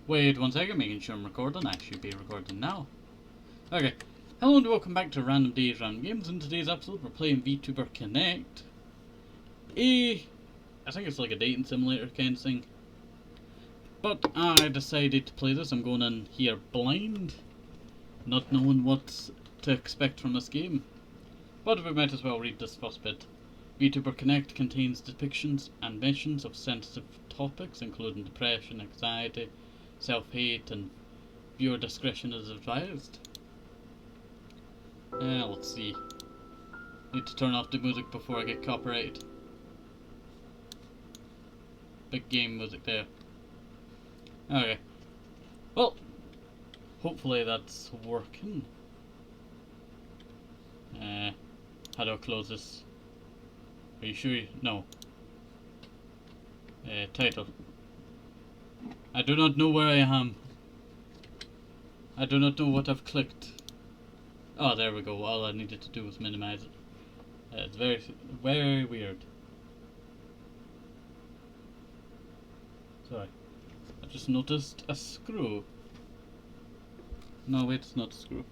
Wait 1 second, making sure I'm recording. I should be recording now. Okay. Hello and welcome back to Random Days Random Games. In today's episode we're playing VTuber Connect. I think it's like a dating simulator kind of thing. But I decided to play this. I'm going in here blind, not knowing what to expect from this game. But we might as well read this first bit. VTuber Connect contains depictions and mentions of sensitive topics including depression, anxiety, self-hate, and viewer discretion is advised. Let's see. Need to turn off the music before I get copyrighted. Big game music there. Okay. Well, hopefully that's working. How do I close this? Are you sure? No. Title. I do not know where I am. I do not know what I've clicked. Oh, there we go. All I needed to do was minimize it. It's very weird. Sorry. I just noticed a screw. No, wait, it's not a screw.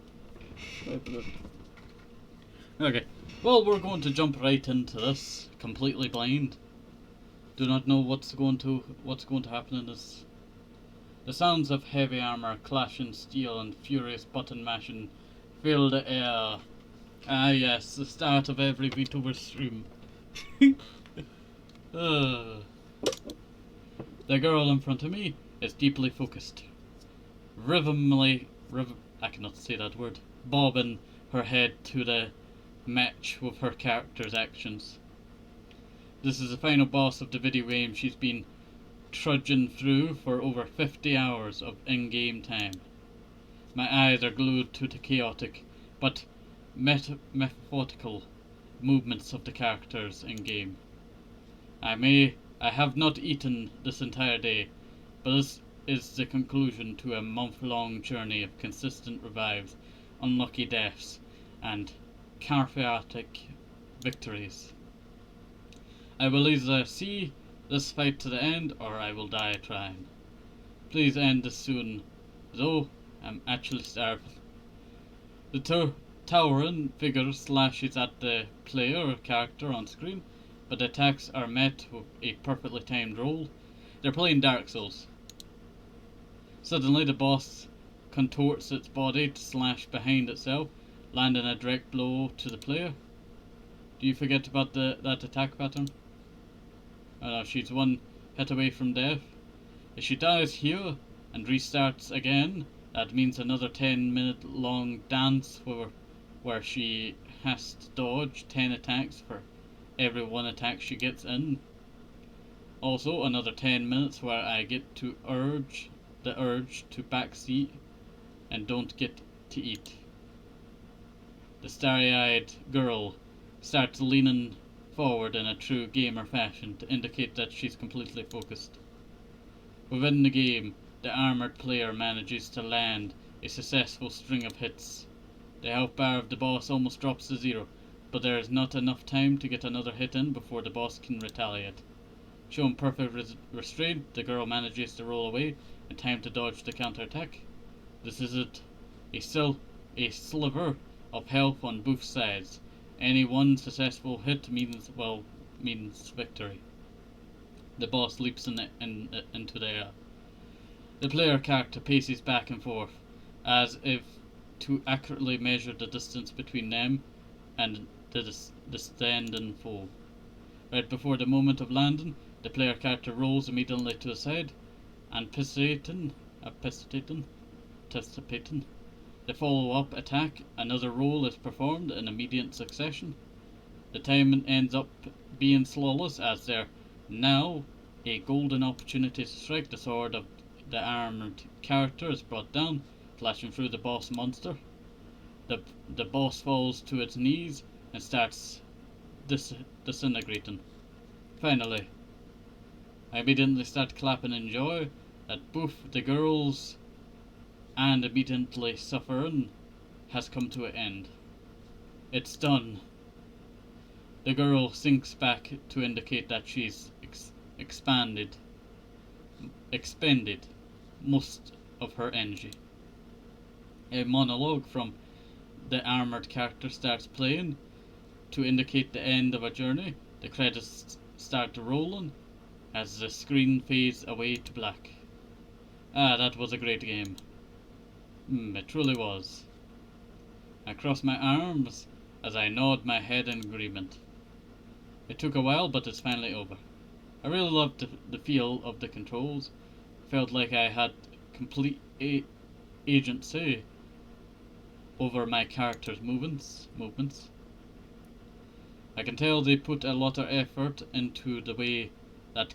Okay. Well, we're going to jump right into this, completely blind. Do not know what's going to happen in this. The sounds of heavy armor, clashing steel, and furious button mashing fill the air. Ah yes, the start of every VTuber stream. The girl in front of me is deeply focused, I cannot say that word, bobbing her head to the match with her character's actions. This is the final boss of the video game she's been trudging through for over 50 hours of in-game time. My eyes are glued to the chaotic but methodical movements of the characters in-game. I have not eaten this entire day, but this is the conclusion to a month-long journey of consistent revives, unlucky deaths, and chaotic victories. I will either see this fight to the end, or I will die trying. Please end this soon, though I'm actually starving. The towering figure slashes at the player character on screen, but the attacks are met with a perfectly timed roll. They're playing Dark Souls. Suddenly the boss contorts its body to slash behind itself, landing a direct blow to the player. Do you forget about that attack pattern? Oh no, she's one hit away from death. If she dies here and restarts again, that means another 10-minute long dance where she has to dodge 10 attacks for every one attack she gets in. Also another 10 minutes where I get the urge to backseat and don't get to eat. The starry-eyed girl starts leaning forward in a true gamer fashion to indicate that she's completely focused. Within the game, the armored player manages to land a successful string of hits. The health bar of the boss almost drops to zero, but there is not enough time to get another hit in before the boss can retaliate. Showing perfect restraint, the girl manages to roll away in time to dodge the counterattack. This is it. A sliver of health on both sides. Any one successful hit means victory. The boss leaps into the air. The player character paces back and forth, as if to accurately measure the distance between them and the standing foe. Right before the moment of landing, the player character rolls immediately to the side, anticipating the follow-up attack. Another roll is performed in immediate succession. The timing ends up being flawless, as there now a golden opportunity to strike. The sword of the armored character is brought down, flashing through the boss monster. The boss falls to its knees and starts disintegrating. Finally, I immediately start clapping in joy that both the girls and immediately suffering has come to an end. It's done. The girl sinks back to indicate that she's expended. most of her energy. A monologue from the armored character starts playing to indicate the end of a journey. The credits start rolling as the screen fades away to black. Ah, that was a great game. It truly was. I cross my arms as I nod my head in agreement. It took a while, but it's finally over. I really loved the feel of the controls. Felt like I had complete agency over my character's movements. I can tell they put a lot of effort into the way that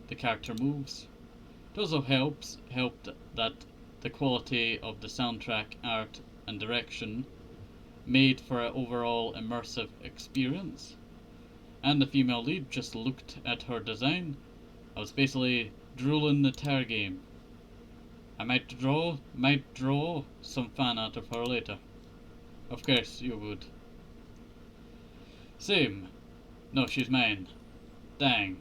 the character moves. It also helped that the quality of the soundtrack, art, and direction made for an overall immersive experience. And the female lead, just looked at her design, I was basically drooling the entire game. I might draw some fan art of her later. Of course you would. Same. No, she's mine. Dang.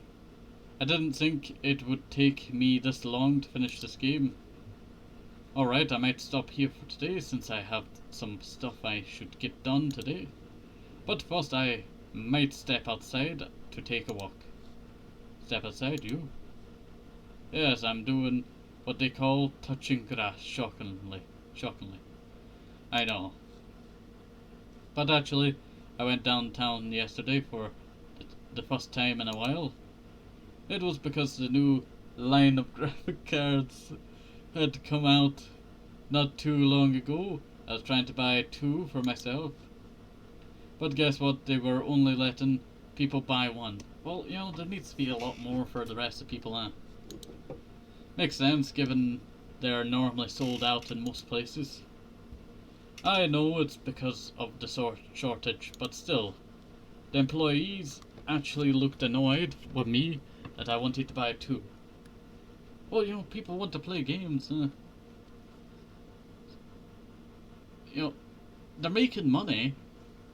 I didn't think it would take me this long to finish this game. Alright, I might stop here for today since I have some stuff I should get done today. But first I might step outside to take a walk. Step outside, you? Yes, I'm doing what they call touching grass, shockingly. I know. But actually, I went downtown yesterday for the first time in a while. It was because the new line of graphic cards had come out not too long ago. I was trying to buy 2 for myself. But guess what? They were only letting people buy 1. Well, you know, there needs to be a lot more for the rest of people, huh? Makes sense, given they're normally sold out in most places. I know it's because of the shortage, but still. The employees actually looked annoyed with me that I wanted to buy 2. Well, you know, people want to play games, huh? You know, they're making money,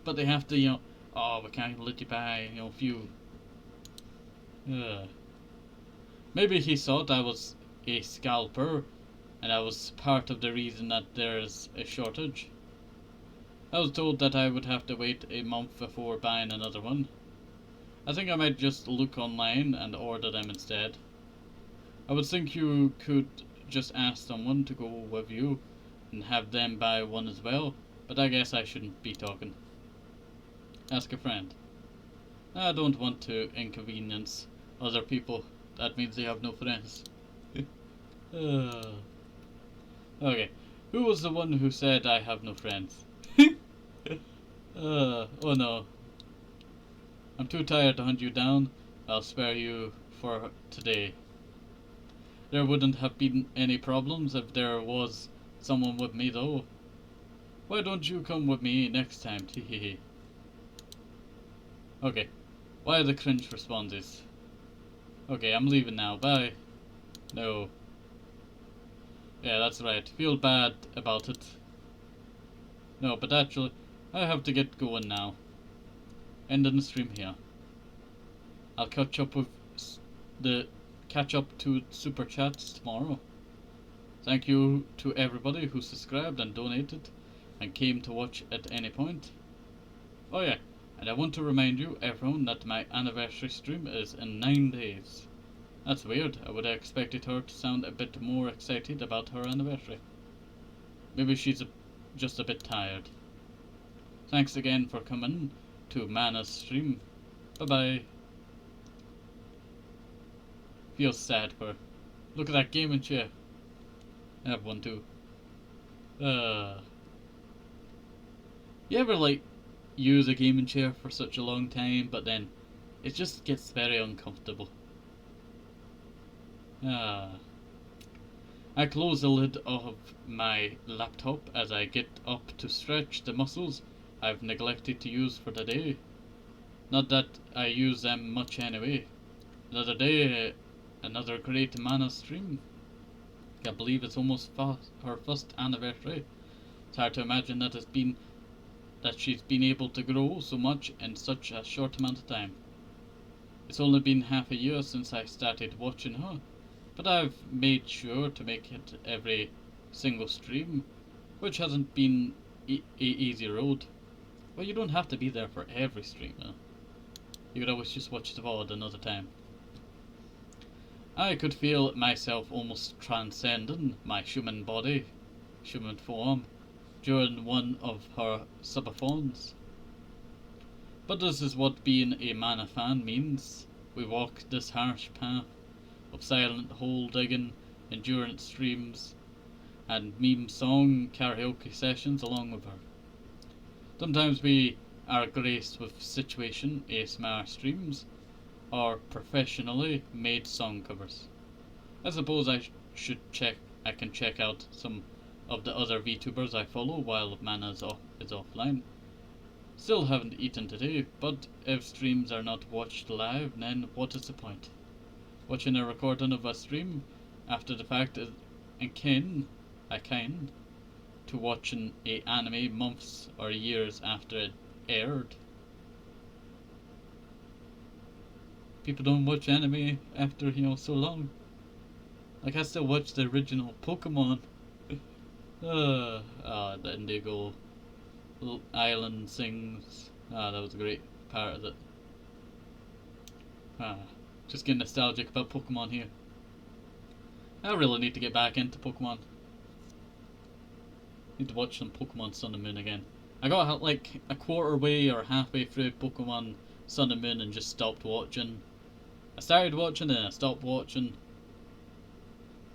but they have to, you know, oh, we can't let you buy, you know, a few. Maybe he thought I was a scalper, and I was part of the reason that there's a shortage. I was told that I would have to wait a month before buying another one. I think I might just look online and order them instead. I would think you could just ask someone to go with you and have them buy one as well, but I guess I shouldn't be talking. Ask a friend. I don't want to inconvenience other people. That means they have no friends. Okay, who was the one who said I have no friends? Oh no. I'm too tired to hunt you down. I'll spare you for today. There wouldn't have been any problems if there was someone with me though. Why don't you come with me next time? Hehehe. Okay. Why the cringe responses? Okay, I'm leaving now. Bye. No. Yeah, that's right. Feel bad about it. No, but actually, I have to get going now. Ending the stream here. I'll catch up to super chats tomorrow. Thank you to everybody who subscribed and donated and came to watch at any point. Oh yeah, and I want to remind you everyone that my anniversary stream is in 9 days. That's weird. I would have expected her to sound a bit more excited about her anniversary. Maybe she's just a bit tired. Thanks again for coming to Mana's stream. Bye bye. Feels sad for her. Look at that gaming chair. I have one too. You ever like use a gaming chair for such a long time, but then it just gets very uncomfortable? I close the lid of my laptop as I get up to stretch the muscles I've neglected to use for the day. Not that I use them much anyway. Another day, another great Mana stream. Can't believe it's almost her first anniversary. It's hard to imagine that she's been able to grow so much in such a short amount of time. It's only been half a year since I started watching her, but I've made sure to make it every single stream, which hasn't been a easy road. Well, you don't have to be there for every stream, though. You could always just watch the VOD another time. I could feel myself almost transcending my human body, human form, during one of her subathons. But this is what being a mana fan means. We walk this harsh path of silent hole digging, endurance streams, and meme song karaoke sessions along with her. Sometimes we are graced with situation ASMR streams or professionally made song covers. I suppose I can check out some of the other VTubers I follow while mana is offline. Still haven't eaten today, but if streams are not watched live, then what is the point? Watching a recording of a stream after the fact is akin to watching a anime months or years after it aired. People don't watch anime after, so long. Like, I still watch the original Pokemon. The Indigo Island sings. That was a great part of it. Just getting nostalgic about Pokemon here. I really need to get back into Pokemon. Need to watch some Pokemon Sun and Moon again. I got like a quarter way or halfway through Pokemon Sun and Moon and just stopped watching. I started watching and I stopped watching.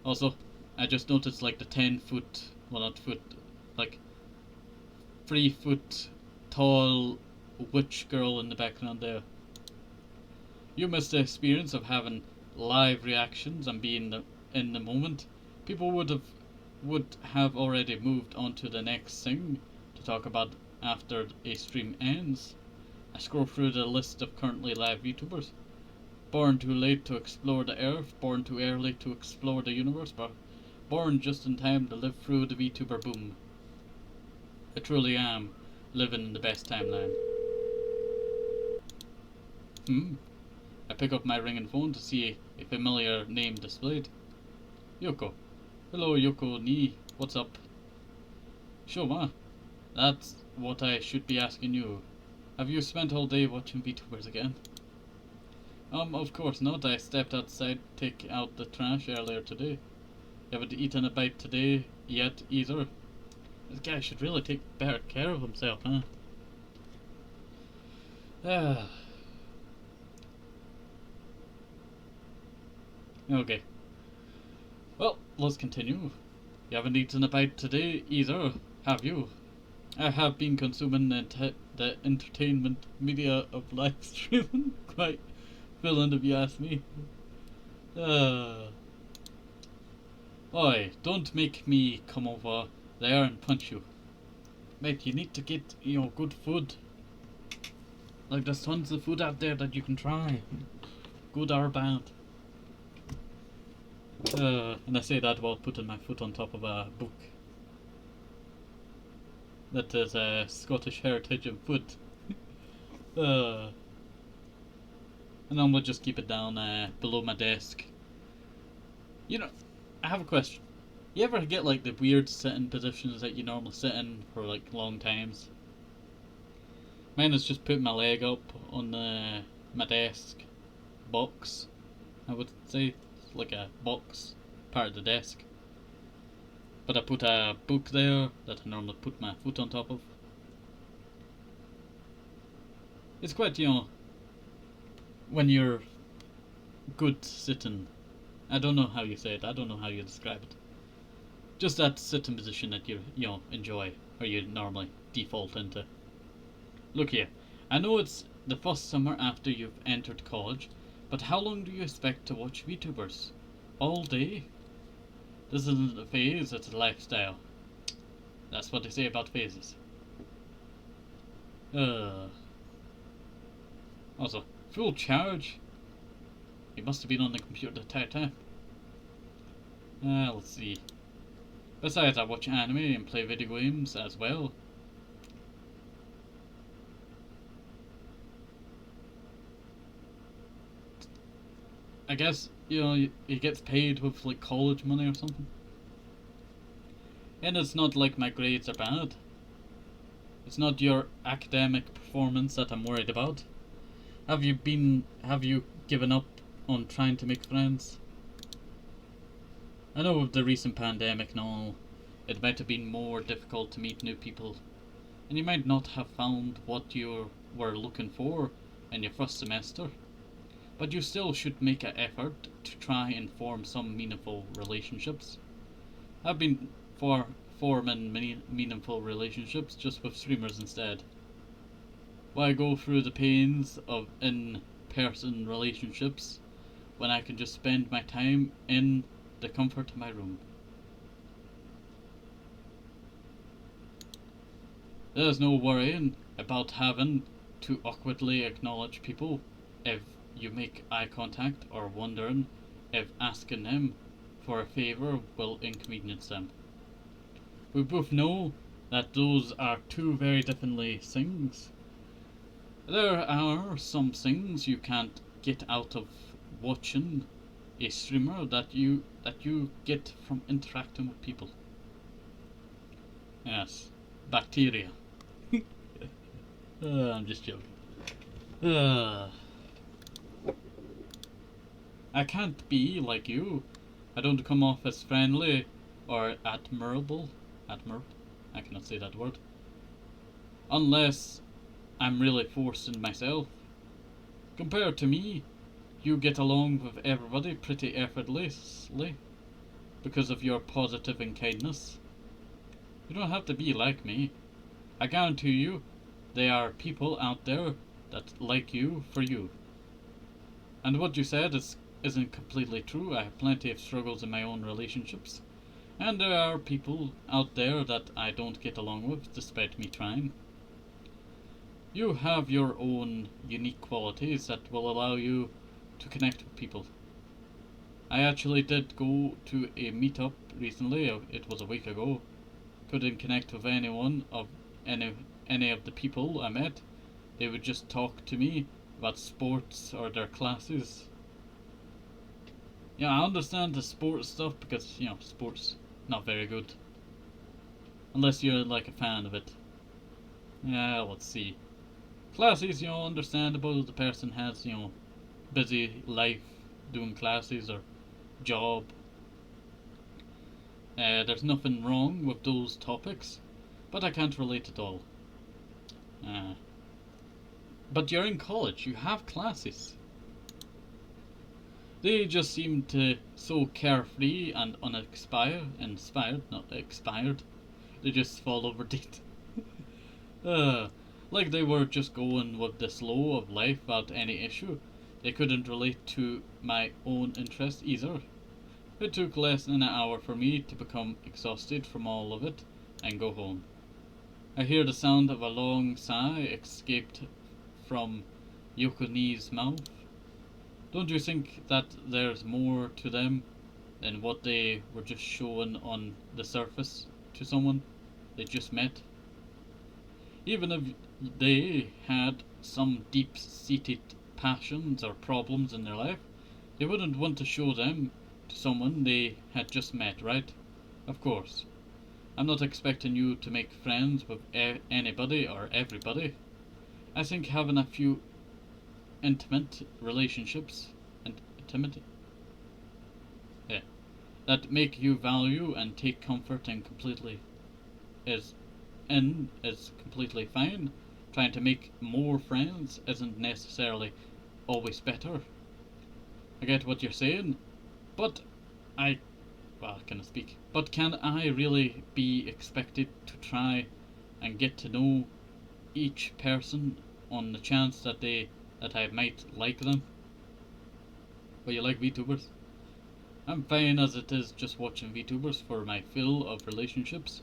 Also, I just noticed like the 10-foot, well not foot, like 3-foot tall witch girl in the background there. You missed the experience of having live reactions and being in the moment. People would have already moved on to the next thing to talk about after a stream ends. I scroll through the list of currently live VTubers. Born too late to explore the earth, born too early to explore the universe, but born just in time to live through the VTuber boom. I truly am living in the best timeline. I pick up my ringing phone to see a familiar name displayed. Yoko. Hello Yoko Ni, what's up? Sure ma, that's what I should be asking you. Have you spent all day watching VTubers again? Of course not. I stepped outside to take out the trash earlier today. You haven't eaten a bite today yet either. This guy should really take better care of himself, huh? Okay. Well, let's continue. You haven't eaten a bite today either, have you? I have been consuming the entertainment media of live streaming quite villain if you ask me. Oi, don't make me come over there and punch you. Mate, you need to get, good food. Like, there's tons of food out there that you can try. Good or bad. And I say that while putting my foot on top of a book. That is Scottish heritage and food. And I'm gonna just keep it down below my desk. I have a question. You ever get like the weird sitting positions that you normally sit in for like long times? Mine is just putting my leg up on my desk box. I would say it's like a box part of the desk. But I put a book there that I normally put my foot on top of. It's quite, when you're good sitting. I don't know how you say it. I don't know how you describe it. Just that sitting position that you enjoy, or you normally default into. Look here. I know it's the first summer after you've entered college, but how long do you expect to watch VTubers? All day? This isn't a phase, it's a lifestyle. That's what they say about phases. Also, full charge? You must have been on the computer the entire time. Let's see. Besides, I watch anime and play video games as well. I guess, he gets paid with like college money or something. And it's not like my grades are bad. It's not your academic performance that I'm worried about. Have you given up on trying to make friends? I know with the recent pandemic and all, it might have been more difficult to meet new people, and you might not have found what you were looking for in your first semester. But you still should make an effort to try and form some meaningful relationships. I've been forming many meaningful relationships just with streamers instead. Why go through the pains of in-person relationships when I can just spend my time in the comfort of my room? There's no worrying about having to awkwardly acknowledge people if you make eye contact, or wondering if asking them for a favour will inconvenience them. We both know that those are two very different things. There are some things you can't get out of watching a streamer that you get from interacting with people. Yes, bacteria. I'm just joking. I can't be like you. I don't come off as friendly or admirable. I cannot say that word. Unless I'm really forcing myself. Compared to me, you get along with everybody pretty effortlessly because of your positive and kindness. You don't have to be like me. I guarantee you, there are people out there that like you for you. And what you said isn't completely true. I have plenty of struggles in my own relationships. And there are people out there that I don't get along with despite me trying. You have your own unique qualities that will allow you to connect with people. I actually did go to a meetup recently. It was a week ago. Couldn't connect with any of the people I met. They would just talk to me about sports or their classes. Yeah, I understand the sports stuff because, sports not very good. Unless you're like a fan of it. Yeah, let's see. Classes, understandable. The person has, busy life doing classes or job. There's nothing wrong with those topics, but I can't relate at all. But you're in college, you have classes. They just seem to so carefree and expired. They just fall over date. Like they were just going with the flow of life without any issue. They couldn't relate to my own interest either. It took less than an hour for me to become exhausted from all of it and go home. I hear the sound of a long sigh escaped from Yokonee's mouth. Don't you think that there's more to them than what they were just showing on the surface to someone they just met? Even if they had some deep-seated passions or problems in their life, they wouldn't want to show them to someone they had just met, right? Of course. I'm not expecting you to make friends with anybody or everybody. I think having a few intimate relationships that make you value and take comfort in is completely fine. Trying to make more friends isn't necessarily always better. I get what you're saying, but can I really be expected to try and get to know each person on the chance that I might like them? Well, you like VTubers? I'm fine as it is just watching VTubers for my fill of relationships.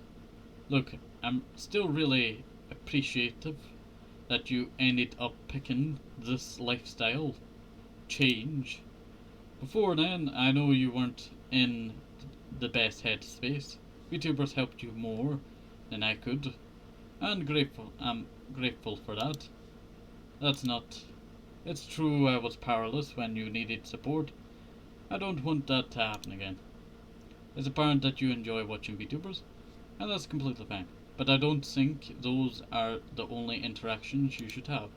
Look, I'm still really appreciative that you ended up picking this lifestyle change. Before then, I know you weren't in the best headspace. VTubers helped you more than I could, and I'm grateful for that. It's true I was powerless when you needed support, I don't want that to happen again. It's apparent that you enjoy watching VTubers, and that's completely fine. But I don't think those are the only interactions you should have.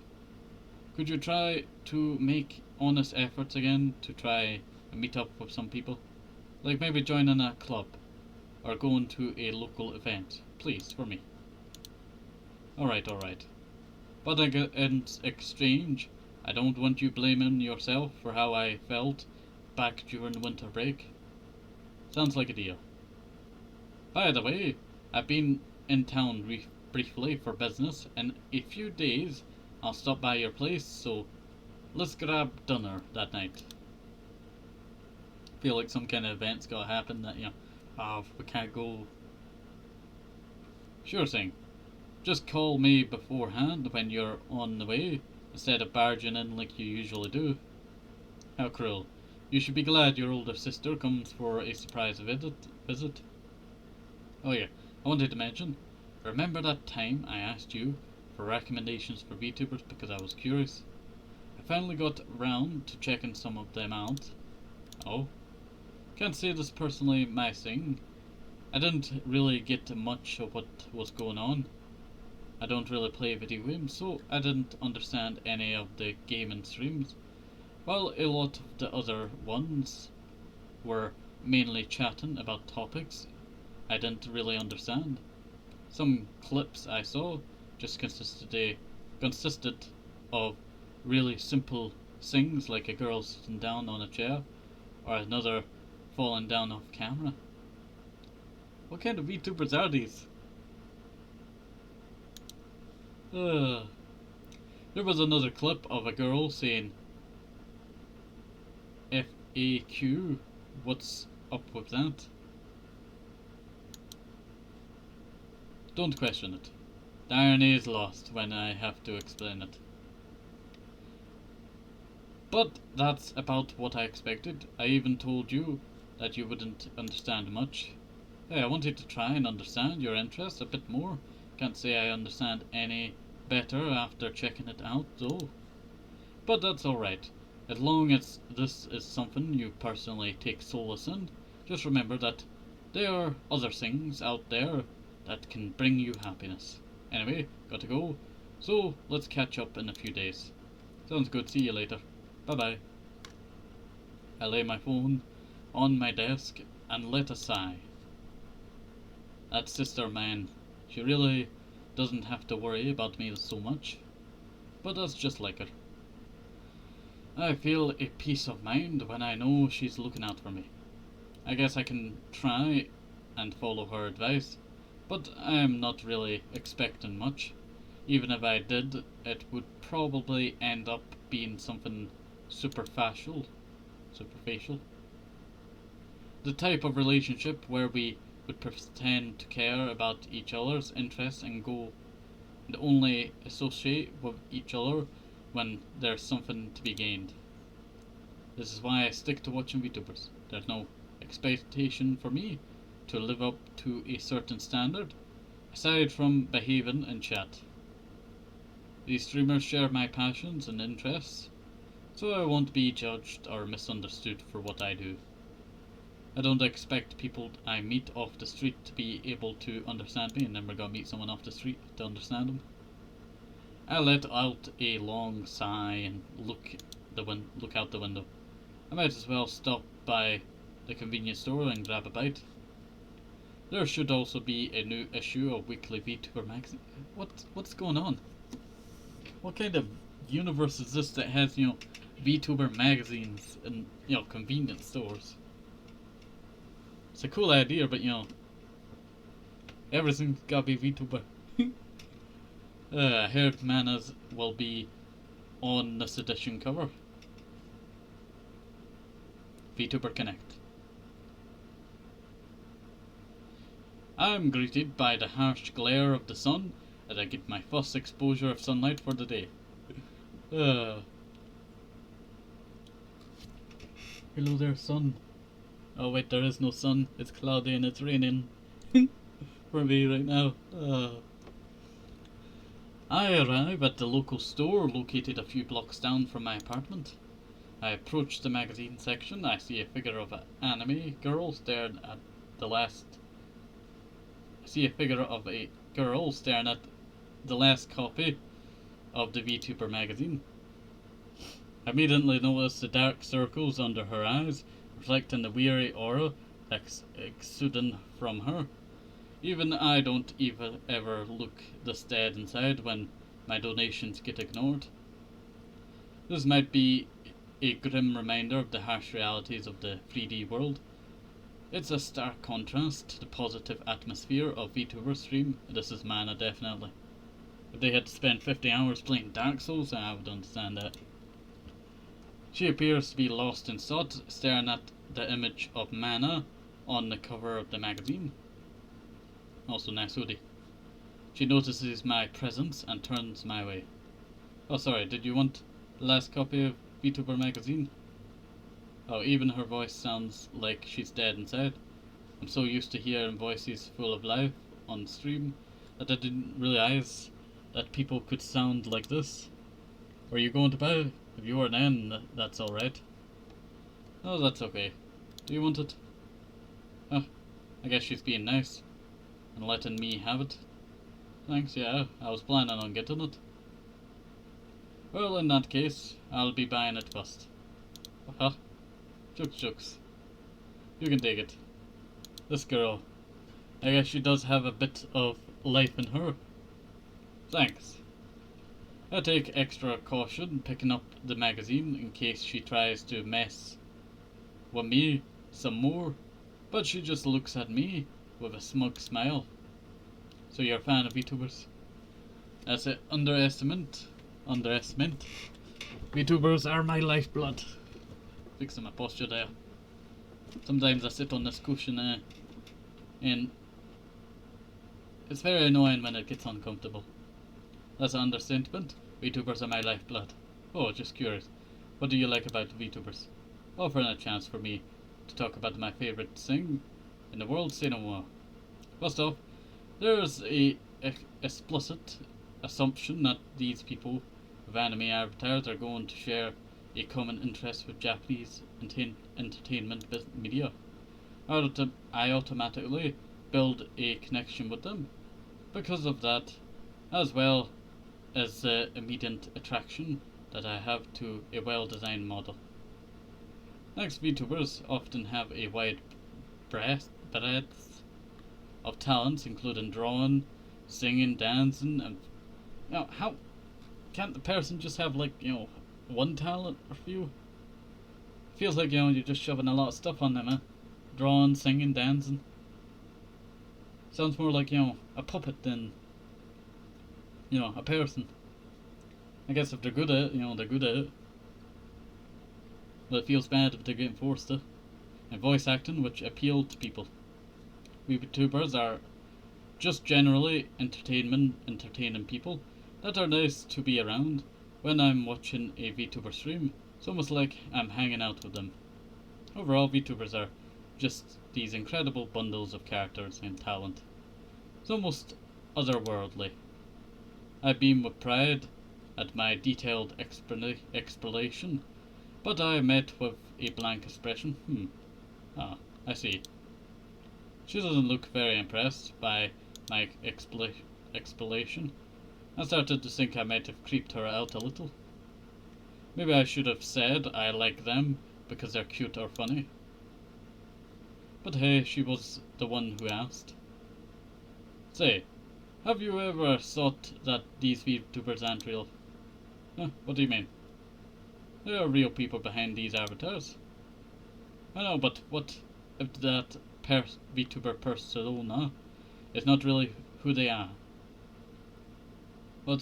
Could you try to make honest efforts again to try and meet up with some people? Like maybe joining a club, or going to a local event. Please, for me. Alright. But in exchange, I don't want you blaming yourself for how I felt back during winter break. Sounds like a deal. By the way, I've been in town briefly for business. In a few days, I'll stop by your place, so let's grab dinner that night. Feel like some kind of event's gotta happen that, we can't go. Sure thing. Just call me beforehand when you're on the way, instead of barging in like you usually do. How cruel. You should be glad your older sister comes for a surprise visit. Oh yeah, I wanted to mention, remember that time I asked you for recommendations for VTubers because I was curious? I finally got round to checking some of them out. Oh? Can't say this personally my thing. I didn't really get much of what was going on. I don't really play video games, so I didn't understand any of the gaming streams, while a lot of the other ones were mainly chatting about topics I didn't really understand. Some clips I saw just consisted of really simple things like a girl sitting down on a chair or another falling down off camera. What kind of VTubers are these? There was another clip of a girl saying FAQ. What's up with that? Don't question it. The irony is lost when I have to explain it. But that's about what I expected. I even told you that you wouldn't understand much. Hey, I wanted to try and understand your interest a bit more. Can't say I understand any better after checking it out though. But that's alright. As long as this is something you personally take solace in, just remember that there are other things out there that can bring you happiness. Anyway, gotta go. So let's catch up in a few days. Sounds good. See you later. Bye bye. I lay my phone on my desk and let a sigh. That sister man, she really doesn't have to worry about me so much. But that's just like her. I feel a peace of mind when I know she's looking out for me. I guess I can try and follow her advice, but I'm not really expecting much. Even if I did, it would probably end up being something superficial. The type of relationship where we would pretend to care about each other's interests and only associate with each other when there's something to be gained. This is why I stick to watching VTubers. There's no expectation for me to live up to a certain standard, aside from behaving in chat. These streamers share my passions and interests, so I won't be judged or misunderstood for what I do. I don't expect people I meet off the street to be able to understand me, and then we're gonna meet someone off the street to understand them. I let out a long sigh and look out the window. I might as well stop by the convenience store and grab a bite. There should also be a new issue of Weekly VTuber magazine. What's going on? What kind of universe is this that has, VTuber magazines and, convenience stores? It's a cool idea, but, everything's gotta be VTuber. I heard Manas will be on this edition cover. VTuber Connect. I'm greeted by the harsh glare of the sun as I get my first exposure of sunlight for the day. Hello there, sun. Oh wait, there is no sun. It's cloudy and it's raining for me right now. I arrive at the local store located a few blocks down from my apartment. I approach the magazine section. I see a figure of an anime girl staring at the last. I see a figure of a girl staring at the last copy of the VTuber magazine. I immediately notice the dark circles under her eyes, reflecting the weary aura exuding from her. Even I don't even ever look this dead inside when my donations get ignored. This might be a grim reminder of the harsh realities of the 3D world. It's a stark contrast to the positive atmosphere of VTuber stream. This is mana, definitely. If they had to spend 50 hours playing Dark Souls, I would understand that. She appears to be lost in thought, staring at the image of mana on the cover of the magazine. Also nice hoodie. She notices my presence and turns my way. Oh, sorry, did you want the last copy of VTuber magazine? Oh, even her voice sounds like she's dead inside. I'm so used to hearing voices full of life on stream that I didn't realize that people could sound like this. Were you going to buy? If you are then, that's alright. Oh, that's okay. Do you want it? Oh, I guess she's being nice and letting me have it. Thanks, yeah, I was planning on getting it. Well, in that case, I'll be buying it first. Aha. Shucks. You can take it. This girl, I guess she does have a bit of life in her. Thanks. I take extra caution picking up the magazine in case she tries to mess with me some more, but she just looks at me with a smug smile. So you're a fan of VTubers? That's it. Underestimate. VTubers are my lifeblood. Fixing my posture there. Sometimes I sit on this cushion and it's very annoying when it gets uncomfortable. That's an understatement. VTubers are my lifeblood. Oh, just curious. What do you like about VTubers? Offering a chance for me to talk about my favourite thing in the world, say no more. First off, there's a explicit assumption that these people with anime avatars are going to share a common interest with Japanese entertainment media. I automatically build a connection with them because of that, as well as the immediate attraction that I have to a well-designed model. Next, VTubers often have a wide breadth of talents, including drawing, singing, dancing, and how can't the person just have one talent or few? Feels like you're just shoving a lot of stuff on them, huh? Drawing, singing, dancing. Sounds more like a puppet than a person. I guess if they're good at it, they're good at it. But it feels bad if they're getting forced to. And voice acting, which appeal to people. VTubers are just generally entertaining people that are nice to be around when I'm watching a VTuber stream. It's almost like I'm hanging out with them. Overall, VTubers are just these incredible bundles of characters and talent. It's almost otherworldly. I beam with pride at my detailed explanation, but I met with a blank expression. I see. She doesn't look very impressed by my explanation. I started to think I might have creeped her out a little. Maybe I should have said I like them because they're cute or funny. But hey, she was the one who asked. Say, have you ever thought that these VTubers aren't real? What do you mean? There are real people behind these avatars. I know, but what if that VTuber persona is not really who they are? Well,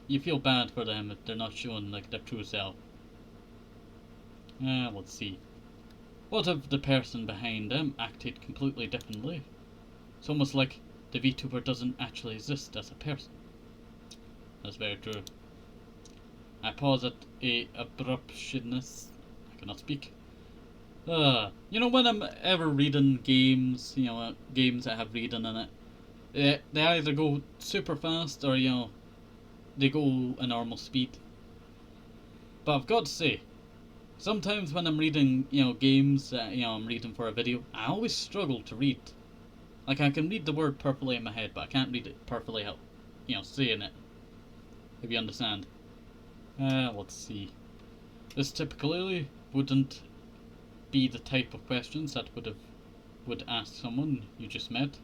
you feel bad for them if they're not showing their true self. Let's see. What if the person behind them acted completely differently? It's almost like the VTuber doesn't actually exist as a person. That's very true. I pause at a abruptness. I cannot speak. When I'm ever reading games, games that have reading in it, they either go super fast or, they go a normal speed. But I've got to say, Sometimes when I'm reading, games, I'm reading for a video, I always struggle to read. Like, I can read the word perfectly in my head, but I can't read it perfectly out, saying it. If you understand. Let's see. This typically wouldn't be the type of questions that would ask someone you just met.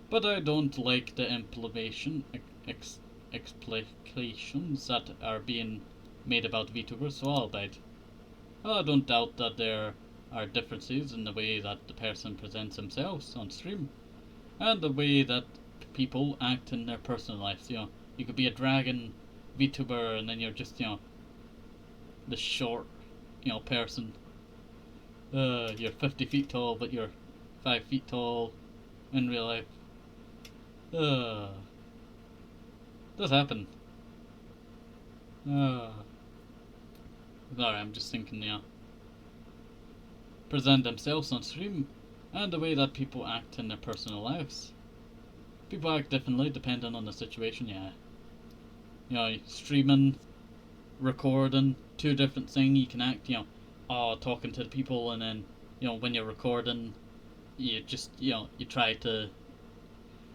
But I don't like the explications that are being made about VTubers, so I'll bite. Well, I don't doubt that there are differences in the way that the person presents themselves on stream, and the way that people act in their personal lives. You could be a dragon VTuber, and then you're just, the short, person. You're 50 feet tall, but you're 5 feet tall in real life. Does happen. Sorry, I'm just thinking, present themselves on stream, and the way that people act in their personal lives. People act differently depending on the situation, streaming, recording, two different things. You can act, talking to the people, and then, when you're recording, you just, you try to.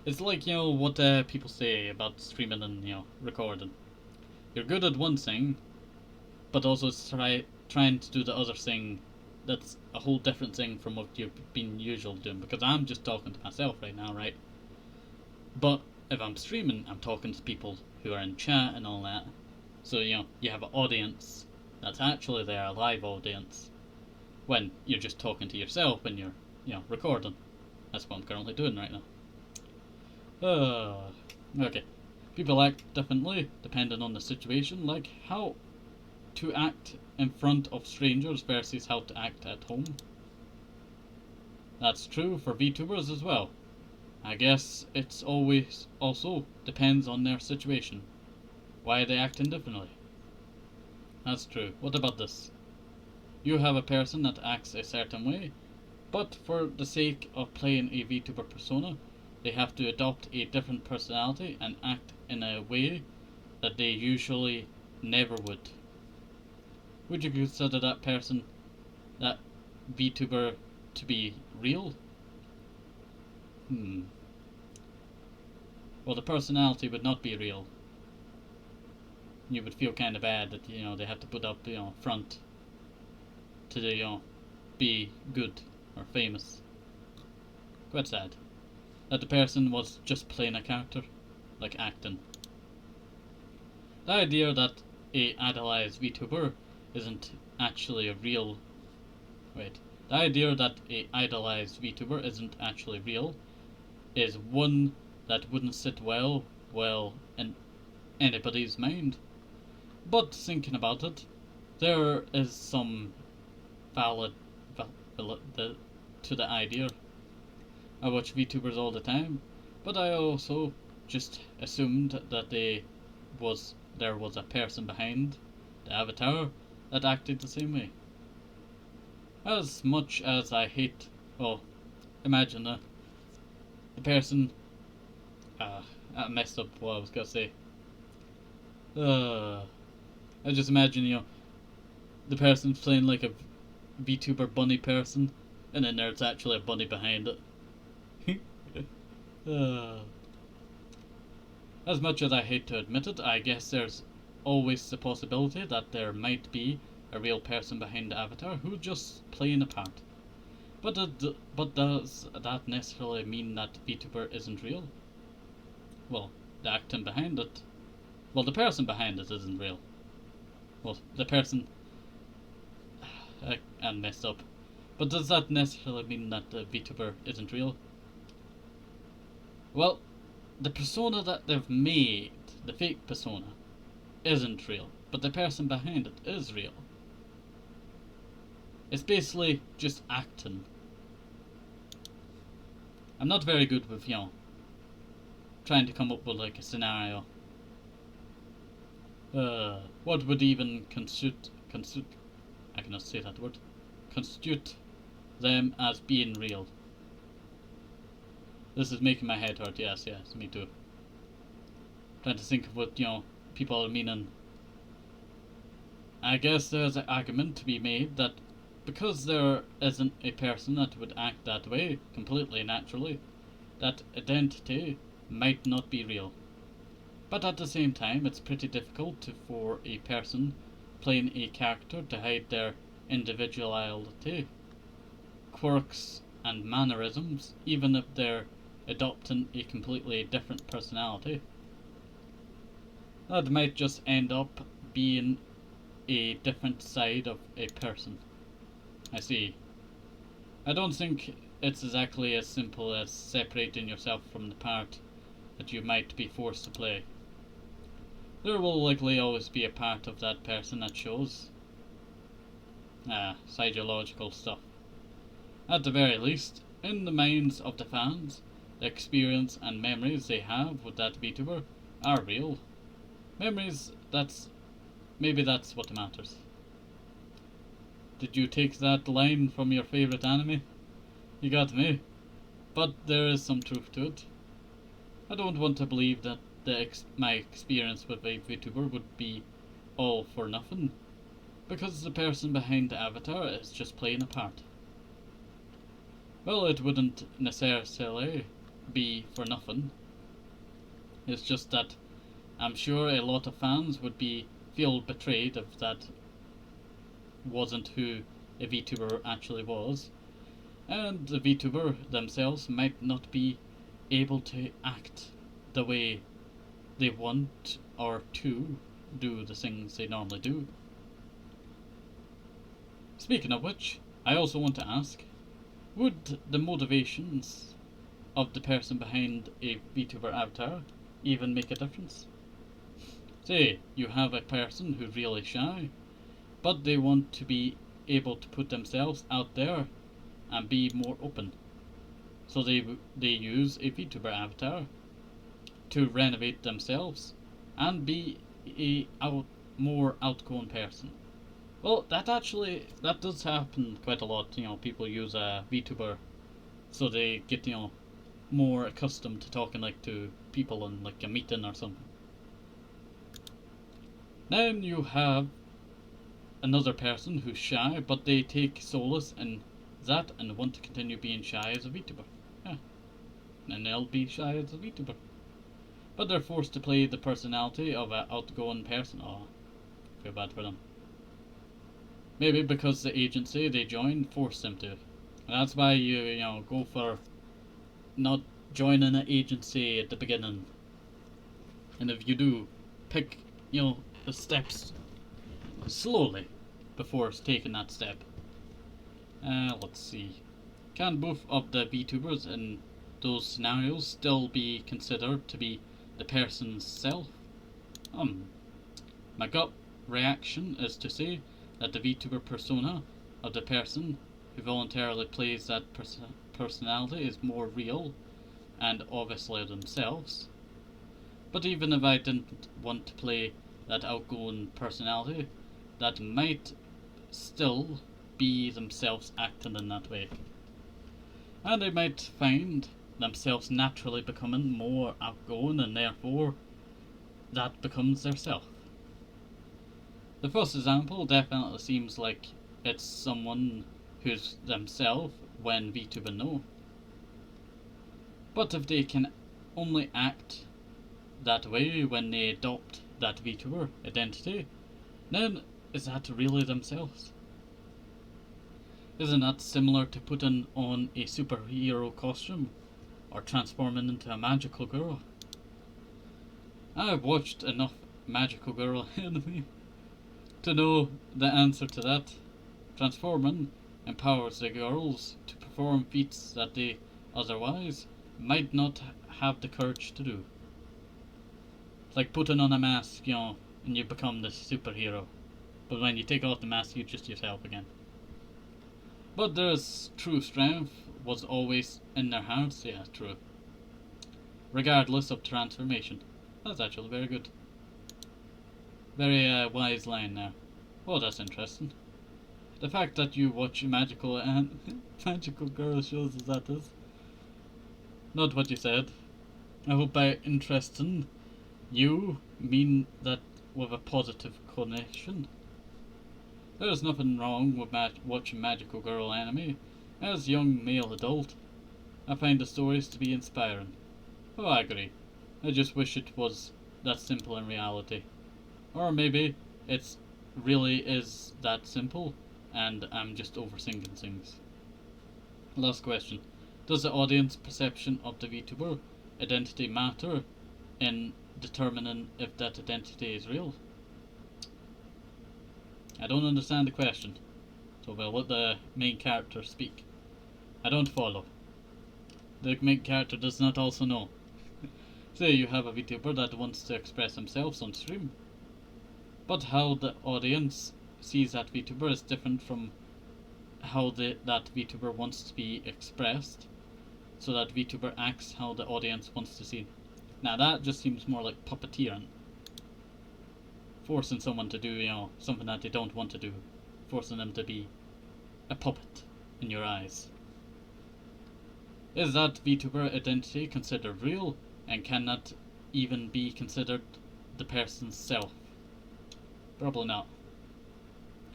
It's like, what people say about streaming and, recording. You're good at one thing, but also trying to do the other thing that's a whole different thing from what you've been usually doing. Because I'm just talking to myself right now, right? But if I'm streaming, I'm talking to people who are in chat and all that. So, you have an audience that's actually there, a live audience, when you're just talking to yourself when you're, recording. That's what I'm currently doing right now. Okay. People act differently depending on the situation, like how to act in front of strangers versus how to act at home. That's true for VTubers as well. I guess it's always also depends on their situation. Why are they acting differently? That's true. What about this? You have a person that acts a certain way, but for the sake of playing a VTuber persona, they have to adopt a different personality and act in a way that they usually never would. Would you consider that person, that VTuber, to be real? Well, the personality would not be real. You would feel kind of bad that, they have to put up, front to, be good or famous. Quite sad. That the person was just playing a character, like acting. The idea that a idolized VTuber isn't actually a real. The idea that a idolized VTuber isn't actually real is one that wouldn't sit well in anybody's mind. But thinking about it, there is some valid to the idea. I watch VTubers all the time, but I also just assumed that there was a person behind the avatar that acted the same way. As much as I hate, imagine the person. I messed up what I was gonna say. I just imagine, the person's playing like a VTuber bunny person, and then there's actually a bunny behind it. As much as I hate to admit it, I guess there's always the possibility that there might be a real person behind the avatar who's just playing a part. But does that necessarily mean that VTuber isn't real? Well, the acting behind it. Well, the person behind it isn't real. Well, the person. I messed up. But does that necessarily mean that the VTuber isn't real? Well, the persona that they've made, the fake persona, isn't real, but the person behind it is real. It's basically just acting. I'm not very good with, trying to come up with like a scenario. What would even constitute I cannot say that word. Constitute them as being real. This is making my head hurt. Yes, me too. Trying to think of what, people are meaning. I guess there's an argument to be made that because there isn't a person that would act that way completely naturally, that identity might not be real. But at the same time, it's pretty difficult for a person playing a character to hide their individuality, quirks, and mannerisms, even if they're adopting a completely different personality. That might just end up being a different side of a person. I see. I don't think it's exactly as simple as separating yourself from the part that you might be forced to play. There will likely always be a part of that person that shows. Psychological stuff. At the very least, in the minds of the fans, the experience and memories they have with that VTuber are real. Memories, maybe that's what matters. Did you take that line from your favorite anime? You got me. But there is some truth to it. I don't want to believe that my experience with a VTuber would be all for nothing, because the person behind the avatar is just playing a part. Well, it wouldn't necessarily be for nothing. It's just that I'm sure a lot of fans would feel betrayed if that wasn't who a VTuber actually was, and the VTuber themselves might not be able to act the way they want or to do the things they normally do. Speaking of which, I also want to ask, would the motivations of the person behind a VTuber avatar even make a difference? Say, you have a person who's really shy, but they want to be able to put themselves out there and be more open. So they use a VTuber avatar to renovate themselves and be a more outgoing person. Well, that does happen quite a lot. People use a VTuber so they get more accustomed to talking to people in a meeting or something. Then you have another person who's shy, but they take solace in that and want to continue being shy as a VTuber. Yeah, and they'll be shy as a VTuber, but they're forced to play the personality of an outgoing person. Oh, feel bad for them. Maybe because the agency they joined forced them to. And that's why you go for not joining an agency at the beginning. And if you do, pick the steps slowly before taking that step. Let's see. Can both of the VTubers in those scenarios still be considered to be the person's self? My gut reaction is to say that the VTuber persona of the person who voluntarily plays that personality is more real and obviously themselves. But even if I didn't want to play that outgoing personality, that might still be themselves acting in that way. And they might find themselves naturally becoming more outgoing, and therefore that becomes their self. The first example definitely seems like it's someone who's themselves when VTuber know. But if they can only act that way when they adopt that VTuber identity, then is that really themselves? Isn't that similar to putting on a superhero costume or transforming into a magical girl? I've watched enough magical girl anime to know the answer to that. Transforming empowers the girls to perform feats that they otherwise might not have the courage to do. It's like putting on a mask, and you become the superhero. But when you take off the mask, you're just yourself again. But their true strength was always in their hearts. Yeah, true. Regardless of transformation. That's actually very good. Very wise line there. Oh, that's interesting. The fact that you watch magical and magical girl shows us that is not what you said. I hope by interesting you mean that with a positive connotation. There's nothing wrong with watching magical girl anime. As a young male adult, I find the stories to be inspiring. Oh, I agree. I just wish it was that simple in reality. Or maybe it's really is that simple and I'm just overthinking things. Last question. Does the audience perception of the VTuber identity matter in determining if that identity is real? I don't understand the question. So we'll let the main character speak. I don't follow. The main character does not also know. Say you have a VTuber that wants to express themselves on stream, but how the audience sees that VTuber is different from how that VTuber wants to be expressed, so that VTuber acts how the audience wants to see. Now that just seems more like puppeteering. Forcing someone to do, something that they don't want to do. Forcing them to be a puppet in your eyes. Is that VTuber identity considered real and cannot even be considered the person's self? Probably not.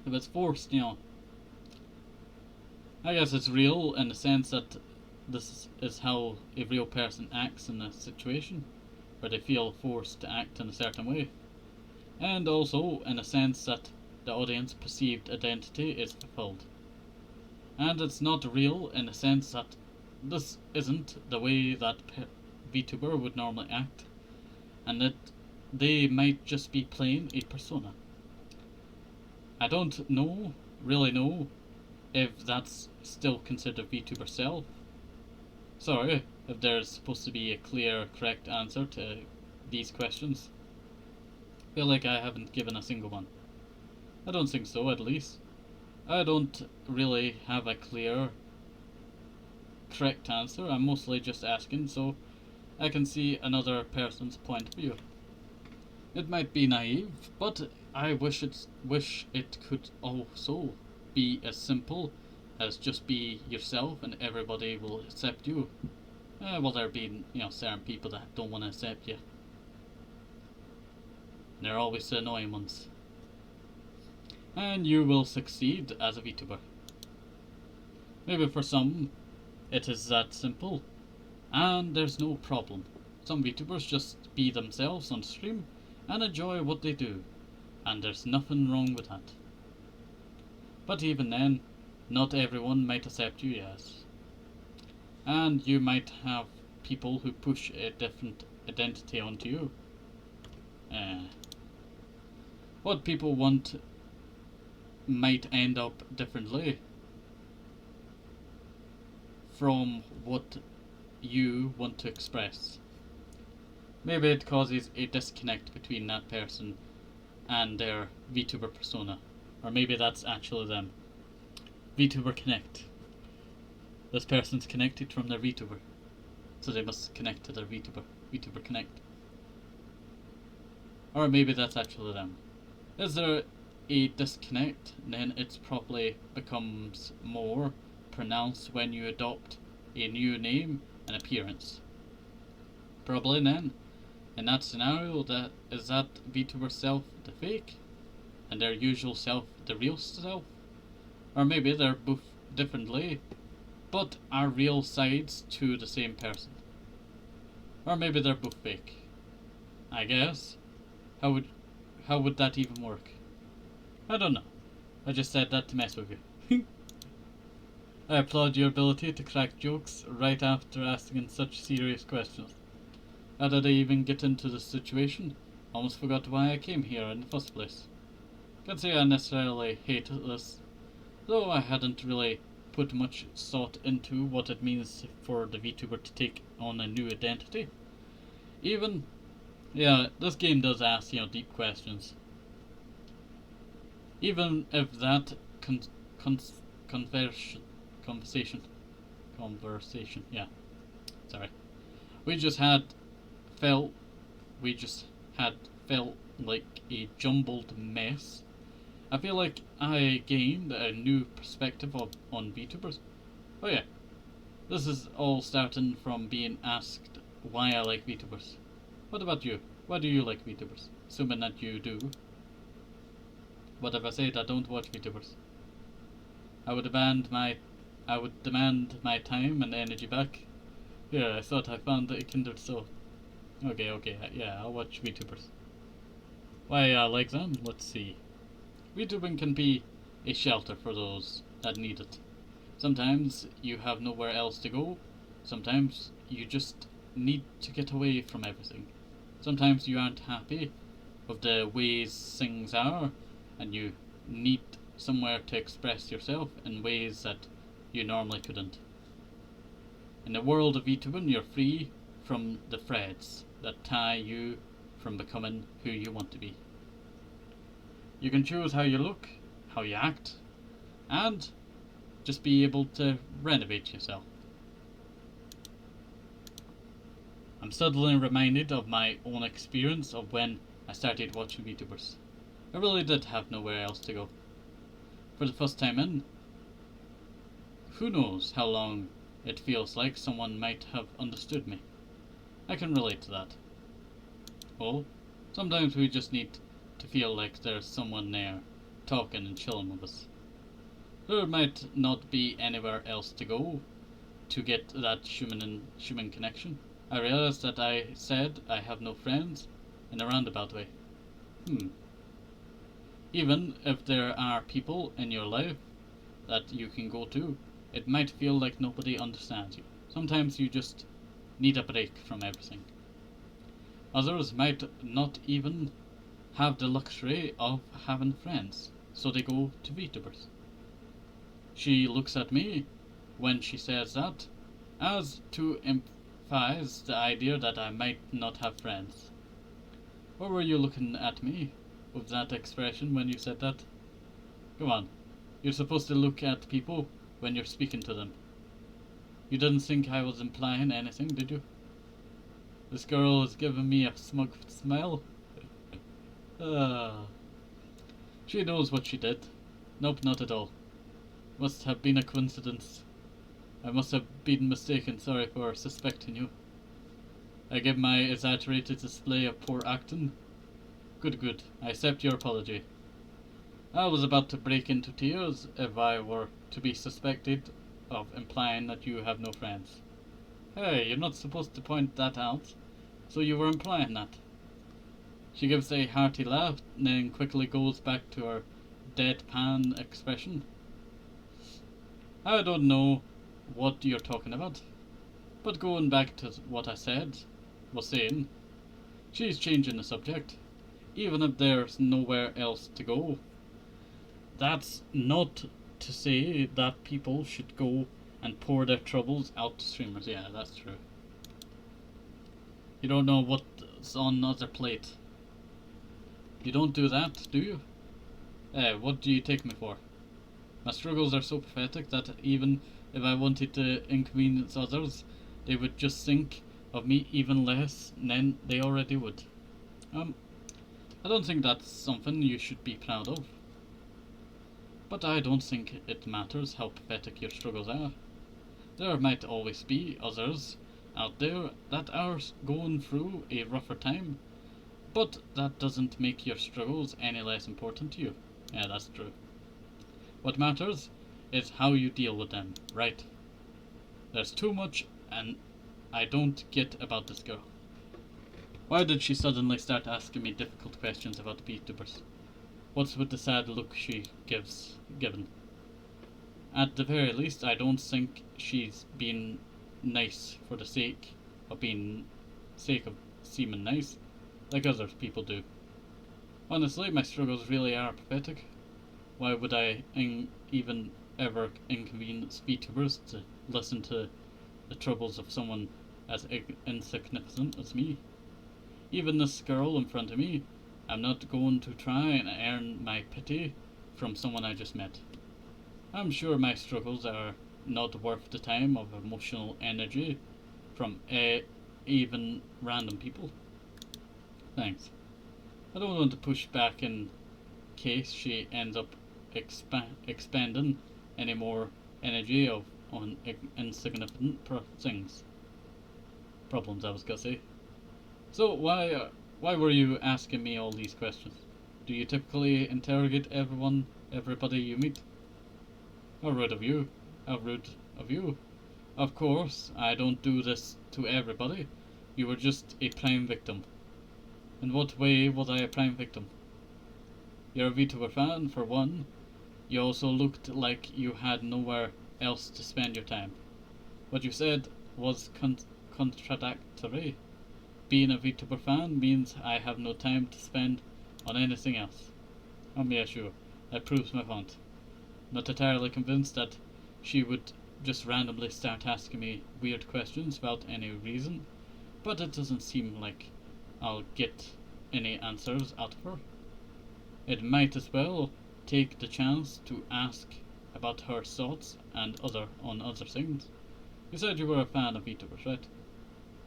If it's forced, I guess it's real in the sense that this is how a real person acts in a situation where they feel forced to act in a certain way. And also in a sense that the audience perceived identity is fulfilled. And it's not real in the sense that this isn't the way that VTuber would normally act, and that they might just be playing a persona. I don't really know, if that's still considered VTuber self. Sorry if there's supposed to be a clear, correct answer to these questions. I feel like I haven't given a single one. I don't think so, at least. I don't really have a clear, correct answer. I'm mostly just asking so I can see another person's point of view. It might be naive, but I wish it could also be as simple as just be yourself and everybody will accept you. Well, there being certain people that don't want to accept you. They're always the annoying ones. And you will succeed as a VTuber. Maybe for some it is that simple, and there's no problem. Some VTubers just be themselves on stream and enjoy what they do, and there's nothing wrong with that. But even then, not everyone might accept you, yes. And you might have people who push a different identity onto you. What people want might end up differently from what you want to express. Maybe it causes a disconnect between that person and their VTuber persona. Or maybe that's actually them. VTuber Connect. This person's connected from their VTuber, so they must connect to their VTuber. VTuber Connect. Or maybe that's actually them. Is there a disconnect? Then it probably becomes more pronounced when you adopt a new name and appearance. Probably then, in that scenario, that VTuber self the fake, and their usual self the real self? Or maybe they're both differently, but are real sides to the same person. Or maybe they're both fake. I guess. How would that even work? I don't know. I just said that to mess with you. I applaud your ability to crack jokes right after asking such serious questions. How did I even get into this situation? Almost forgot why I came here in the first place. Can't say I necessarily hate this, though I hadn't really put much thought into what it means for the VTuber to take on a new identity. This game does ask, deep questions. Even if that conversation, we just had felt like a jumbled mess. I feel like I gained a new perspective on VTubers. Oh yeah, this is all starting from being asked why I like VTubers. What about you? Why do you like VTubers? Assuming that you do. What if I said I don't watch VTubers? I would demand my time and energy back. Here, I thought I found a kindred soul. Okay, yeah, I'll watch VTubers. Why I like them? Let's see. VTubing can be a shelter for those that need it. Sometimes you have nowhere else to go. Sometimes you just need to get away from everything. Sometimes you aren't happy with the ways things are, and you need somewhere to express yourself in ways that you normally couldn't. In the world of VTubing, you're free from the threads that tie you from becoming who you want to be. You can choose how you look, how you act, and just be able to renovate yourself. I'm suddenly reminded of my own experience of when I started watching VTubers. I really did have nowhere else to go. For the first time in, who knows how long it feels like someone might have understood me. I can relate to that. Oh, sometimes we just need to feel like there's someone there, talking and chilling with us. There might not be anywhere else to go to get that human connection. I realized that I said I have no friends in a roundabout way. Even if there are people in your life that you can go to, it might feel like nobody understands you. Sometimes you just need a break from everything. Others might not even have the luxury of having friends, so they go to VTubers. She looks at me when she says that as to emphasize the idea that I might not have friends. Or were you looking at me with that expression when you said that? Come on, you're supposed to look at people when you're speaking to them. You didn't think I was implying anything, did you? This girl is giving me a smug smile. She knows what she did. Nope, not at all. Must have been a coincidence. I must have been mistaken. Sorry for suspecting you. I give my exaggerated display of poor acting. Good. I accept your apology. I was about to break into tears if I were to be suspected of implying that you have no friends. Hey, you're not supposed to point that out, so you were implying that. She gives a hearty laugh and then quickly goes back to her deadpan expression. I don't know what you're talking about, but going back to what I was saying, she's changing the subject, even if there's nowhere else to go. That's not to say that people should go and pour their troubles out to streamers. Yeah, that's true. You don't know what's on other plate. You don't do that, do you? What do you take me for? My struggles are so pathetic that even if I wanted to inconvenience others, they would just think of me even less than they already would. I don't think that's something you should be proud of. But I don't think it matters how pathetic your struggles are. There might always be others out there that are going through a rougher time, but that doesn't make your struggles any less important to you. Yeah, that's true. What matters is how you deal with them, right? There's too much and I don't get about this girl. Why did she suddenly start asking me difficult questions about VTubers? What's with the sad look she given? At the very least, I don't think she's being nice for the sake of seeming nice, like other people do. Honestly, my struggles really are pathetic. Why would I even ever inconvenience VTubers to listen to the troubles of someone as insignificant as me? Even this girl in front of me, I'm not going to try and earn my pity from someone I just met. I'm sure my struggles are not worth the time of emotional energy from even random people. Thanks. I don't want to push back in case she ends up expending any more energy on insignificant problems, I was gonna say. So why were you asking me all these questions? Do you typically interrogate everybody you meet? How rude of you. How rude of you. Of course, I don't do this to everybody. You were just a prime victim. In what way was I a prime victim? You're a VTuber fan, for one. You also looked like you had nowhere else to spend your time. What you said was contradictory. Being a VTuber fan means I have no time to spend on anything else. Yeah, sure, that proves my point. Not entirely convinced that she would just randomly start asking me weird questions without any reason, but it doesn't seem like I'll get any answers out of her. It might as well take the chance to ask about her thoughts and on other things. You said you were a fan of VTubers, right?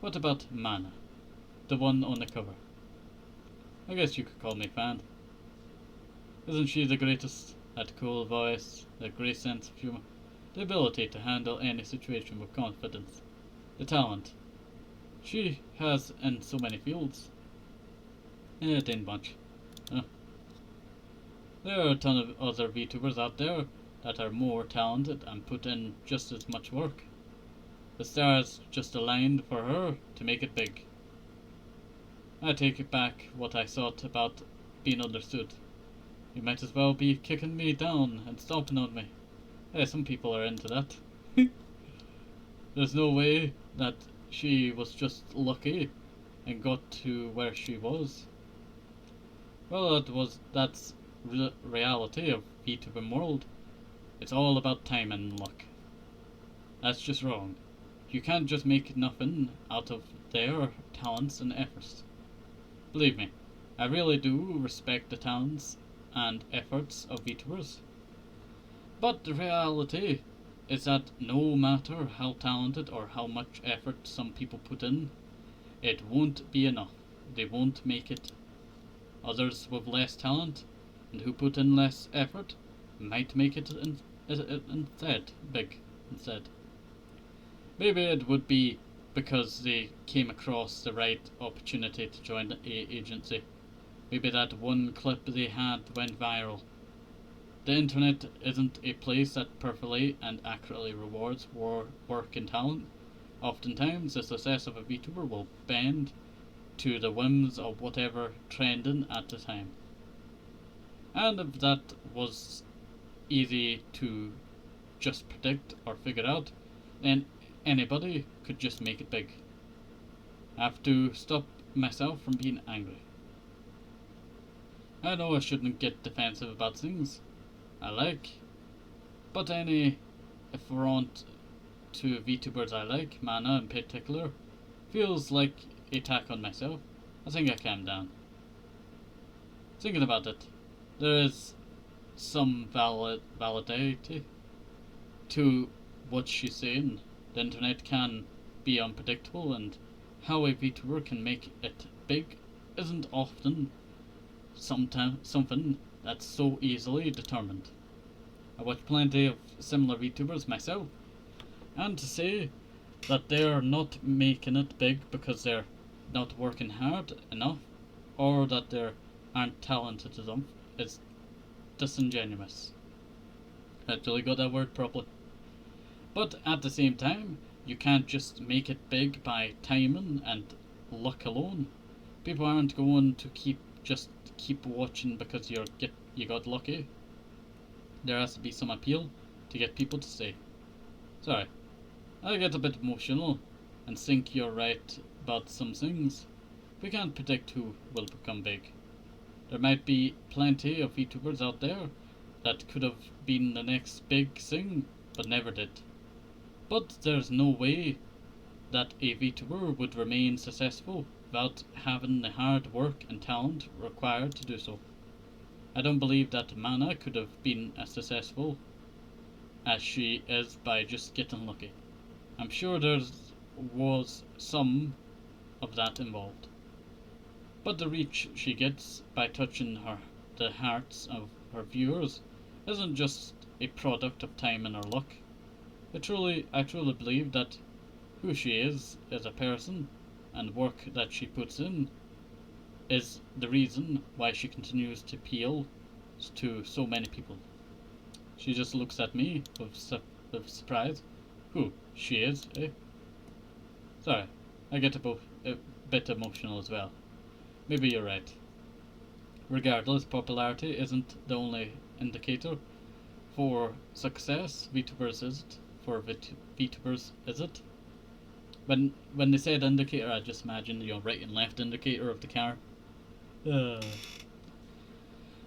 What about Mana, the one on the cover? I guess you could call me fan. Isn't she the greatest? That cool voice, that great sense of humor, the ability to handle any situation with confidence, the talent she has in so many fields. It ain't much. There are a ton of other VTubers out there that are more talented and put in just as much work. The stars just aligned for her to make it big. I take it back what I thought about being understood. You might as well be kicking me down and stomping on me. Hey, some people are into that. There's no way that she was just lucky and got to where she was. Well, that's reality of VTuber world. It's all about time and luck. That's just wrong. You can't just make nothing out of their talents and efforts. Believe me, I really do respect the talents and efforts of VTubers. But the reality is that no matter how talented or how much effort some people put in, it won't be enough. They won't make it. Others with less talent and who put in less effort might make it big instead. Maybe it would be because they came across the right opportunity to join the agency. Maybe that one clip they had went viral. The internet isn't a place that perfectly and accurately rewards work and talent. Oftentimes, the success of a VTuber will bend to the whims of whatever trending at the time. And if that was easy to just predict or figure out, then anybody could just make it big. I have to stop myself from being angry. I know I shouldn't get defensive about things I like, but any affront to VTubers I like, Mana in particular, feels like an attack on myself. I think I calmed down. Thinking about it, there is some validity to what she's saying. The internet can be unpredictable, and how a VTuber can make it big isn't often something that's so easily determined. I watch plenty of similar VTubers myself, and to say that they're not making it big because they're not working hard enough or that they aren't talented enough is disingenuous. I actually got that word properly. But at the same time, you can't just make it big by timing and luck alone. People aren't going to keep watching because you got lucky. There has to be some appeal to get people to stay. Sorry, I get a bit emotional and think you're right about some things. We can't predict who will become big. There might be plenty of VTubers out there that could have been the next big thing, but never did. But there's no way that a VTuber would remain successful without having the hard work and talent required to do so. I don't believe that Mana could have been as successful as she is by just getting lucky. I'm sure there was some of that involved. But the reach she gets by touching the hearts of her viewers isn't just a product of timing or luck. I truly believe that who she is as a person and work that she puts in is the reason why she continues to appeal to so many people. She just looks at me with surprise. Who? She is, eh? Sorry, I get a bit emotional as well. Maybe you're right. Regardless, popularity isn't the only indicator for success. VTubers is it? For VTubers is it? When they said indicator, I just imagined right and left indicator of the car. Uh,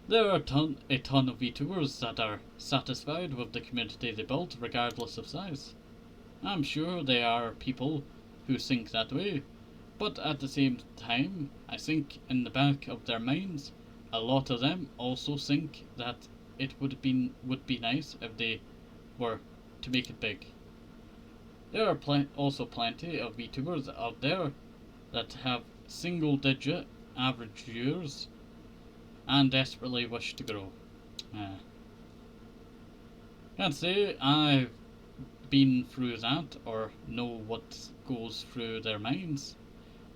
there are a ton of VTubers that are satisfied with the community they built, regardless of size. I'm sure there are people who think that way, but at the same time, I think in the back of their minds, a lot of them also think that it would be nice if they were to make it big. There are also plenty of VTubers out there that have single-digit average viewers and desperately wish to grow. Can't say I've been through that or know what goes through their minds,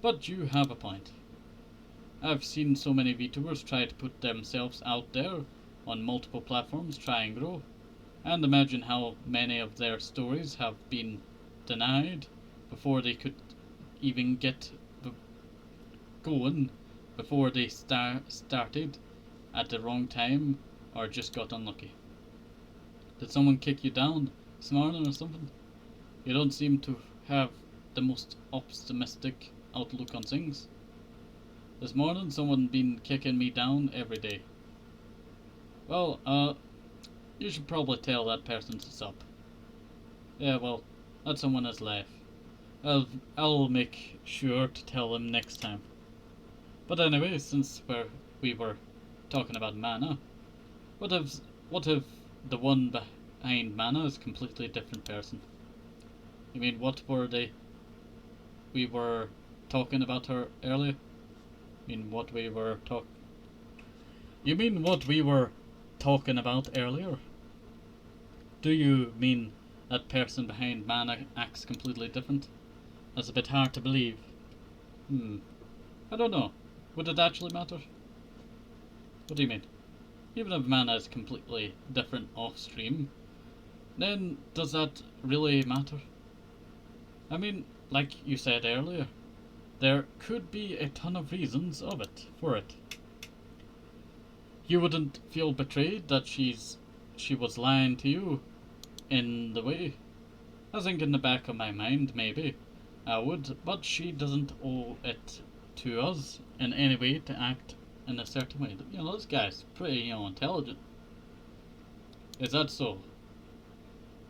but you have a point. I've seen so many VTubers try to put themselves out there on multiple platforms, try and grow, and imagine how many of their stories have been denied before they could even get going, before they started at the wrong time or just got unlucky. Did someone kick you down this morning or something? You don't seem to have the most optimistic outlook on things. This morning someone been kicking me down every day. Well, you should probably tell that person to stop. Yeah, well, let someone else laugh. I'll make sure to tell them next time. But anyway, since we were talking about mana, what if the one behind mana is a completely different person? You mean what were we were talking about her earlier? You mean what we were talking about earlier? Do you mean that person behind mana acts completely different? That's a bit hard to believe. I don't know. Would it actually matter? What do you mean? Even if mana is completely different off stream, then does that really matter? I mean, like you said earlier, there could be a ton of reasons for it. You wouldn't feel betrayed that she was lying to you in the way. I think in the back of my mind, maybe I would, but she doesn't owe it to us in any way to act in a certain way. This guy's pretty, intelligent. Is that so?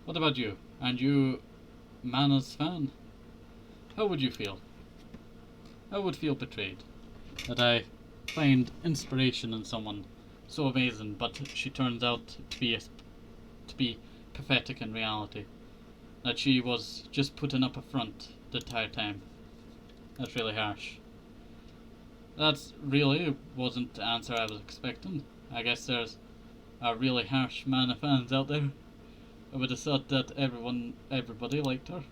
What about you? And you, Mana's fan? How would you feel? I would feel betrayed. That I find inspiration in someone so amazing, but she turns out to be pathetic in reality. That she was just putting up a front the entire time. That's really harsh. That really wasn't the answer I was expecting. I guess there's really harsh Mana fans out there. I would have thought that everybody liked her.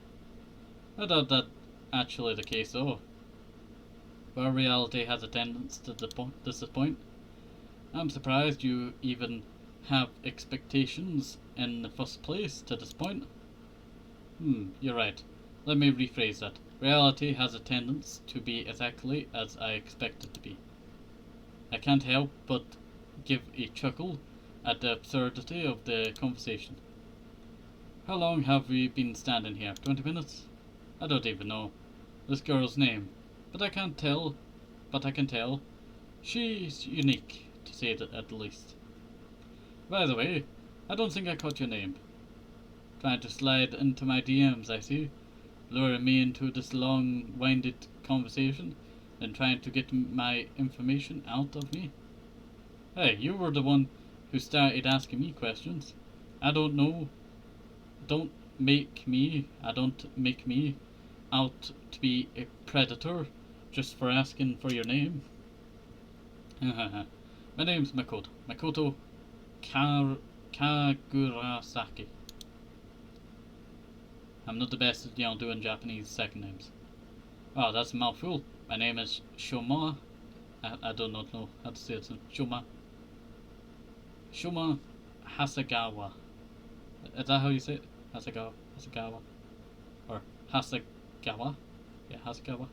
I doubt that actually the case though. But reality has a tendency to disappoint. I'm surprised you even have expectations in the first place to disappoint. You're right. Let me rephrase that. Reality has a tendency to be exactly as I expect it to be. I can't help but give a chuckle at the absurdity of the conversation. How long have we been standing here? 20 minutes? I don't even know this girl's name, but I can tell she's unique, to say it at the least. By the way, I don't think I caught your name. Trying to slide into my DMs, I see, luring me into this long-winded conversation and trying to get my information out of me. Hey, you were the one who started asking me questions. I don't know. Don't make me out to be a predator just for asking for your name. My name's Makoto Kagurasaki. I'm not the best at doing Japanese second names. Oh, that's a mouthful. My name is Shomoa. I do not know how to say it. Shoma Hasagawa. Is that how you say it? Hasagawa. Or Hasagawa? Yeah, Hasagawa.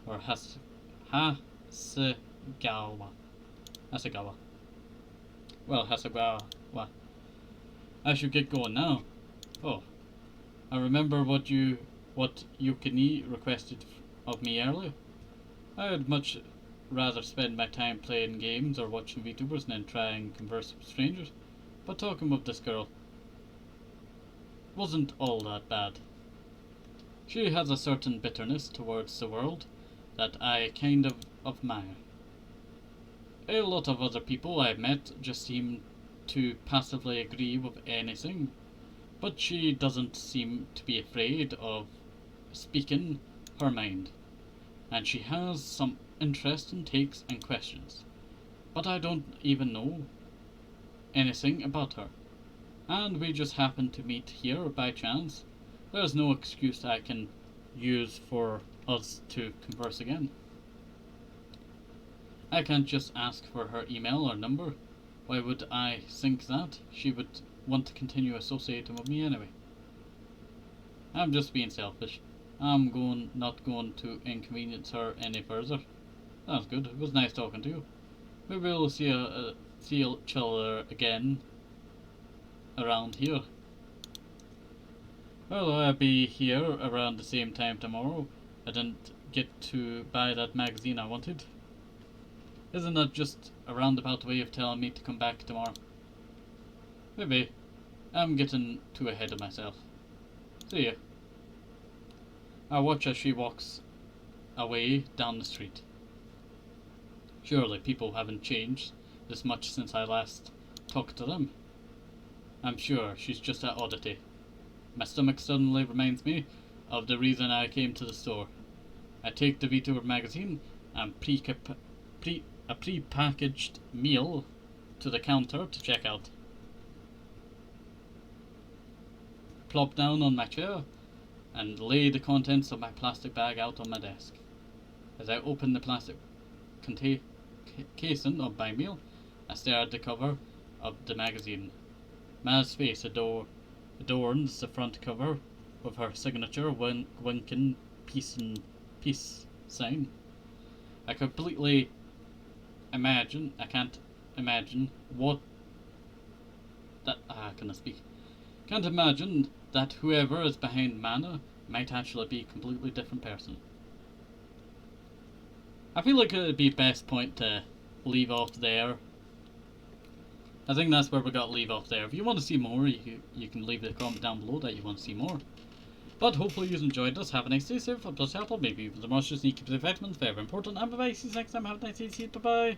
Or Hasagawa. Hasagawa. Well, Hasagawa. I should get going now. Oh, I remember what Yukini requested of me earlier. I'd much rather spend my time playing games or watching VTubers than try and converse with strangers. But talking with this girl wasn't all that bad. She has a certain bitterness towards the world that I kind of admire. A lot of other people I've met just seem to passively agree with anything, but she doesn't seem to be afraid of speaking her mind, and she has some interesting takes and questions, but I don't even know anything about her, and we just happened to meet here by chance. There's no excuse I can use for us to converse again. I can't just ask for her email or number. Why would I think that? She would want to continue associating with me anyway. I'm just being selfish. I'm not going to inconvenience her any further. Sounds good. It was nice talking to you. Maybe we'll see each other again around here. Well, I'll be here around the same time tomorrow. I didn't get to buy that magazine I wanted. Isn't that just a roundabout way of telling me to come back tomorrow? Maybe. I'm getting too ahead of myself. See ya. I watch as she walks away down the street. Surely people haven't changed this much since I last talked to them. I'm sure she's just an oddity. My stomach suddenly reminds me of the reason I came to the store. I take the VTuber magazine and a pre-packaged meal to the counter to check out. Plop down on my chair and lay the contents of my plastic bag out on my desk. As I open the plastic casing of my meal, I stare at the cover of the magazine. Ma's face adorns the front cover with her signature winking peace sign. I can't imagine that whoever is behind Mana might actually be a completely different person. I feel like it would be best point to leave off there. I think that's where we got to leave off there. If you want to see more, you can leave a comment down below that you want to see more. But hopefully you've enjoyed this. Have a nice day, safe, up to helpful, maybe the most just keep the vitamins very important. And bye bye, see you next time, have a nice day, see you, bye bye.